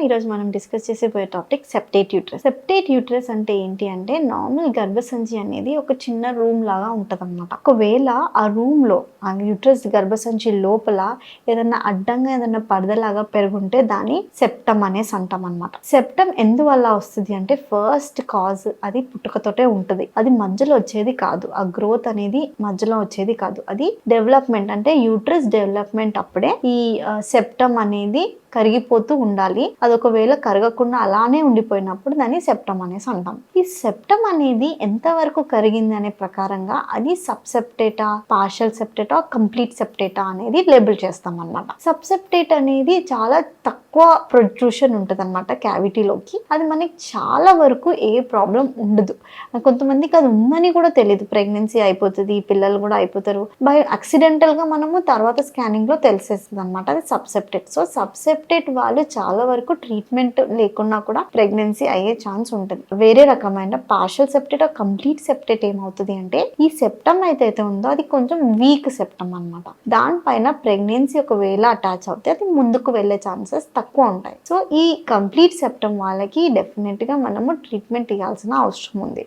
ఈరోజు మనం డిస్కస్ చేసేపోయే topic septate uterus. Septate uterus అంటే ఏంటి అంటే నార్మల్ గర్భసంచి అనేది ఒక చిన్న రూమ్ లాగా ఉంటదన్నమాట. ఒకవేళ ఆ రూమ్ లో ఆ యూట్రస్ గర్భసంచి లోపల ఏదన్నా అడ్డంగా ఏదన్నా పరదలాగా పెరుగుంటే దాన్ని సెప్టమ్ అనేసి అంటాం అనమాట. సెప్టమ్ ఎందువల్ల వస్తుంది అంటే ఫస్ట్ కాజ్ అది పుట్టుకతోటే ఉంటుంది. అది మధ్యలో వచ్చేది కాదు. ఆ గ్రోత్ అనేది మధ్యలో వచ్చేది కాదు. అది డెవలప్మెంట్ అంటే యూట్రస్ డెవలప్మెంట్ అప్పుడే ఈ సెప్టమ్ అనేది కరిగిపోతూ ఉండాలి. అది ఒకవేళ కరగకుండా అలానే ఉండిపోయినప్పుడు దాన్ని సెప్టమ్ అనేసి అంటాం. ఈ సెప్టమ్ అనేది ఎంత వరకు కరిగింది అనే ప్రకారంగా అది సబ్సెప్టేటా, పార్షల్ సెప్టేటా, కంప్లీట్ సెప్టేటా అనేది లేబుల్ చేస్తాం అనమాట. సబ్సెప్టేట్ అనేది చాలా తక్కువ ప్రొట్రూషన్ ఉంటుంది అనమాట క్యావిటీలోకి. అది మనకి చాలా వరకు ఏ ప్రాబ్లం ఉండదు. కొంతమందికి అది ఉందని కూడా తెలియదు. ప్రెగ్నెన్సీ అయిపోతుంది, పిల్లలు కూడా అయిపోతారు. బై యాక్సిడెంటల్ గా మనము తర్వాత స్కానింగ్ లో తెలిసేస్తుంది అనమాట అది సబ్సెప్టేట్. సో సబ్సెప్టేట్ వాళ్ళు చాలా వరకు ట్రీట్మెంట్ లేకున్నా కూడా ప్రెగ్నెన్సీ అయ్యే ఛాన్స్ ఉంటుంది. వేరే రకమైన పార్షల్ సెప్టేట్, కంప్లీట్ సెప్టేట్ ఏమవుతుంది అంటే ఈ సెప్టమ్ అయితే ఉందో అది కొంచెం వీక్ సెప్టమ్ అనమాట. దానిపైన ప్రెగ్నెన్సీ ఒకవేళ అటాచ్ అవుతే అది ముందుకు వెళ్ళే ఛాన్సెస్ తక్కువ ఉంటాయి. సో ఈ కంప్లీట్ సెప్టమ్ వాళ్ళకి డెఫినెట్ గా మనము ట్రీట్మెంట్ ఇవ్వాల్సిన అవసరం ఉంది.